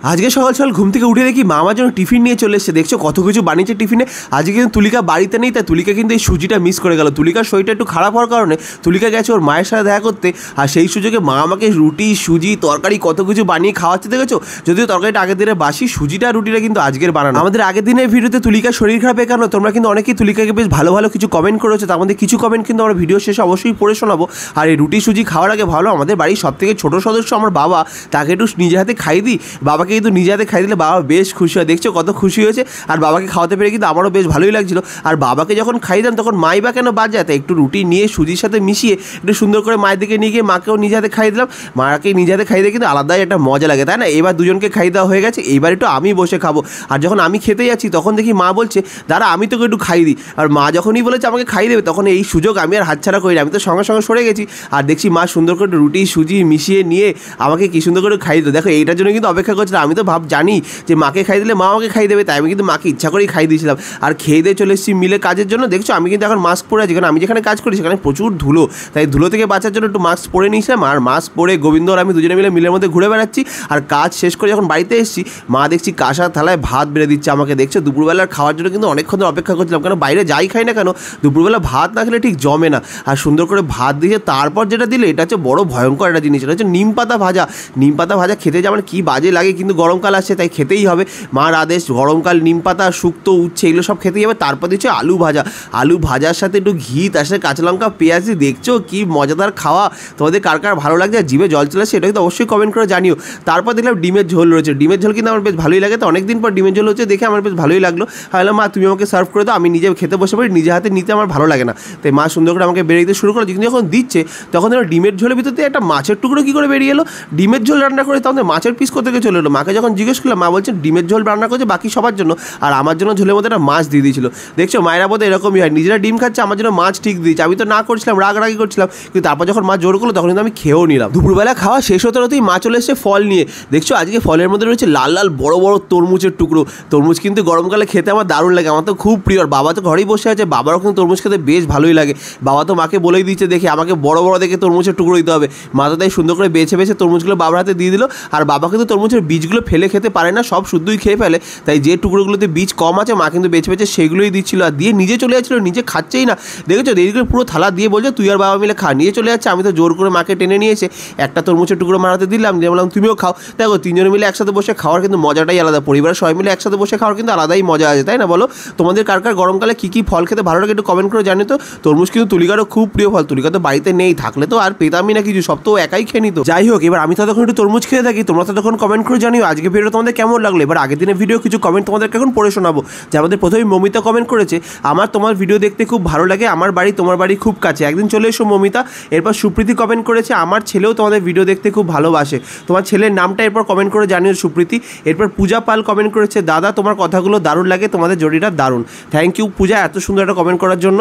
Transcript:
আজকে সকাল সকাল ঘুম থেকে উঠে দেখি মা আমার জন্য টিফিন নিয়ে চলে এসেছে। দেখছো কত কিছু বানিয়েছে টিফিনে। আজকে কিন্তু তুলিকা বাড়িতে নেই, তাই তুলিকা কিন্তু এই সুজিটা মিস করে গেল। তুলিকার শরীরটা একটু খারাপ হওয়ার কারণে তুলিকা গেছে ওর মায়ের সাথে দেখা করতে, আর সেই সুযোগে মা আমাকে রুটি সুজি তরকারি কত কিছু বানিয়ে খাওয়াচ্ছে। দেখেছো, যদিও তরকারিটা আগের দিনে বাসি, সুজিটা রুটিটা কিন্তু আজকের বানানো। আমাদের আগের দিনের ভিডিওতে তুলিকার শরীর খারাপের কারণে তোমরা কিন্তু অনেকেই তুলিকাকে বেশ ভালো ভালো কিছু কমেন্ট করেছো। তার মধ্যে কিছু কমেন্ট কিন্তু আমরা ভিডিও শেষে অবশ্যই পড়ে শোনাবো। আর এই রুটি সুজি খাওয়ার আগে ভালো আমাদের বাড়ির সব থেকে ছোটো সদস্য আমার বাবা, তাকে একটু নিজে হাতে খাই দিই। বাবাকে কিন্তু নিজে হাতে খাই দিলে বাবা বেশ খুশি হয়। দেখছো কত খুশি হয়েছে। আর বাবাকে খাওয়াতে পেরে কিন্তু আমারও বেশ ভালোই লাগছিল। আর বাবাকে যখন খাই দিলাম তখন মাই বা কেন বাদ যায়, একটু রুটি নিয়ে সুজির সাথে মিশিয়ে একটু সুন্দর করে মায়ের দিকে নিয়ে গিয়ে মাকেও নিজে হাতে খাই দিলাম। মাকে নিজে হাতে খাই দিয়ে কিন্তু আলাদাই একটা মজা লাগে, তাই না? এবার দুজনকে খাই দেওয়া হয়ে গেছে, এইবার একটু আমি বসে খাবো। আর যখন আমি খেতে যাচ্ছি তখন দেখি মা বলছে দাঁড়া আমি তোকে একটু খাই দিই। আর মা যখনই বলেছে আমাকে খাই দেবে তখন এই সুযোগ আমি আর হাতছাড়া করি না, আমি তো সঙ্গে সঙ্গে সরে গেছি। আর দেখছি মা সুন্দর করে রুটি সুজি মিশিয়ে নিয়ে আমাকে কি সুন্দর করে খাই দিল। দেখো এইটার জন্য কিন্তু অপেক্ষা করছিলাম। আমি তো জানি যে মাকে খাই দিলে মা আমাকে খাই দেবে, তাই আমি কিন্তু মাকে ইচ্ছা করেই খাই দিয়েছিলাম। আর খেয়ে দিয়ে চলে এসেছি মিলে কাজের জন্য। দেখছো আমি কিন্তু এখন মাস্ক পরে আছি, কারণ আমি যেখানে কাজ করি সেখানে প্রচুর ধুলো, তাই ধুলো থেকে বাঁচার জন্য একটু মাস্ক পরে নিয়েছিলাম। আর মাস্ক পরে গোবিন্দ আর আমি দুজনে মিলে মিলের মধ্যে ঘুরে বেড়াচ্ছি। আর কাজ শেষ করে যখন বাড়িতে এসেছি মা দেখছি কাঁসা থালায় ভাত বেড়ে দিচ্ছে আমাকে। দেখছো দুপুরবেলার খাওয়ার জন্য কিন্তু অনেকক্ষণ ধরে অপেক্ষা করছিলাম, কারণ বাইরে যাই খাই না কেন দুপুরবেলা ভাত না খেলে ঠিক জমে না। আর সুন্দর করে ভাত দিয়ে তারপর যেটা দিলে এটা হচ্ছে বড় ভয়ঙ্কর একটা জিনিস, এটা হচ্ছে নিম পাতা ভাজা। নিম পাতা ভাজা খেতে যে আমার কী বাজে লাগে, কিন্তু গরমকাল আসছে তাই খেতেই হবে। মার আদেশ, গরমকাল নিম পাতা শুক্তো উচ্ছে এগুলো সব খেতেই হবে। তারপর দিচ্ছে আলু ভাজা, আলু ভাজার সাথে একটু ঘি, তার সাথে কাঁচা লঙ্কা পেঁয়াজ। দেখছো কি মজাদার খাওয়া। তোমাদের কার কার ভালো লাগছে, জিভে জল চলে আসছে, এটা কিন্তু অবশ্যই কমেন্ট করে জানিও। তারপর দেখলাম ডিমের ঝোল রয়েছে। ডিমের ঝোল কিন্তু আমার বেশ ভালোই লাগে, তো অনেকদিন পর ডিমের ঝোল হচ্ছে দেখে আমার বেশ ভালোই লাগলো। ভাবলাম মা তুমি আমাকে সার্ভ করে দাও, আমি নিজে খেতে বসে পড়ি, নিজে হাতে নিতে আমার ভালো লাগে না। তাই মা সুন্দর করে আমাকে বেরিয়ে দিতে শুরু করলো। কিন্তু যখন দিচ্ছে তখন ধরো ডিমের ঝোলের ভিতর দিয়ে একটা মাছের টুকরো কী করে বেরিয়ে এলো। ডিমের ঝোল রান্না করে তখন মাছের পিস কোথেকে চলে এলো। মাকে যখন জিজ্ঞেস করলাম মা বলছেন ডিমের ঝোল রান্না করছে বাকি সবার জন্য, আর আমার জন্য ঝোলের মধ্যে একটা মাছ দিয়ে দিয়েছিল। দেখছো মায়েরা বোধ এরকমই হয়, নিজেরা ডিম খাচ্ছে আমার জন্য মাছ ঠিক দিয়েছে। আমি তো না করছিলাম, রাগরাগি করছিলাম, কিন্তু তারপর যখন মা জোর করলো তখন কিন্তু আমি খেয়েও নিলাম। দুপুরবেলা খাওয়া শেষ হতে হতেই মা চলে এসেছে ফল নিয়ে। দেখছো আজকে ফলের মধ্যে রয়েছে লাল লাল বড় বড় তরমুজের টুকরো। তরমুজ কিন্তু গরমকালে খেতে আমার দারুণ লাগে, আমার তো খুব প্রিয়। বাবা তো ঘরেই বসে আছে, বাবারও কিন্তু তরমুজ খেতে বেশ ভালোই লাগে। বাবা তো মাকে বলেই দিচ্ছে দেখি আমাকে বড় বড় দেখে তরমুজের টুকরো দিতে হবে। মা তো তাই সুন্দর করে বেছে বেছে তরমুজগুলো বাবার হাতে দিয়ে দিল। আর বাবা কিন্তু তরমুজের বীজগুলো ফেলে খেতে পারে না, সব শুদ্ধই খেয়ে ফেলে, তাই যে টুকরোগুলোতে বীজ কম আছে মা কিন্তু বেছে বেছে সেগুলোই দিচ্ছিল। আর দিয়ে নিজে চলে যাচ্ছিলো, নিজে খাচ্ছেই না। দেখেছো দেরি করে পুরো থালা দিয়ে বলছে তুই আর বাবা মিলে খা, নিয়ে চলে যাচ্ছে। আমি তো জোর করে মাকে টেনে নিয়ে এসে একটা তরমুজের টুকরো মারাতে দিলাম, দিয়ে বললাম তুমিও খাও। দেখো তিনজনে মিলে একসাথে বসে খাওয়ার কিন্তু মজাটাই আলাদা, পরিবারের সবাই মিলে একসাথে বসে খাওয়ার কিন্তু আলাদাই মজা আছে, তাই না বলো? তোমাদের কার কার গরমকালে কী কী ফল খেতে ভালো লাগে একটু কমেন্ট করে জানি তো। তরমুজ কিন্তু তুলিকারও খুব প্রিয় ফল, তুলিকা তো বাড়িতে নেই, থাকলে তো আর পেতামই না কিছু, সব তো একাই খেয়ে নিত। যাই হোক, এবার আমি তো তখন একটু তরমুজ খেয়ে থাকি, তোমরা তো তখন কমেন্ট করে জানিও আজকে ভিডিও তোমাদের কেমন লাগলো। এবার আগের দিনের ভিডিও কিছু কমেন্ট তোমাদেরকে এখন পড়ে শোনাবো। যে আমাদের প্রথমেই মমিতা কমেন্ট করেছে আমার তোমার ভিডিও দেখতে খুব ভালো লাগে, আমার বাড়ি তোমার বাড়ি খুব কাছে, একদিন চলে এসো মমিতা। এরপর সুপ্রীতি কমেন্ট করেছে আমার ছেলেও তোমাদের ভিডিও দেখতে খুব ভালোবাসে, তোমার ছেলের নামটা এরপর কমেন্ট করে জানিও সুপ্রীতি। এরপর পূজা পাল কমেন্ট করেছে দাদা তোমার কথাগুলো দারুণ লাগে, তোমাদের জড়িটা দারুণ। থ্যাংক ইউ পূজা এত সুন্দর একটা কমেন্ট করার জন্য।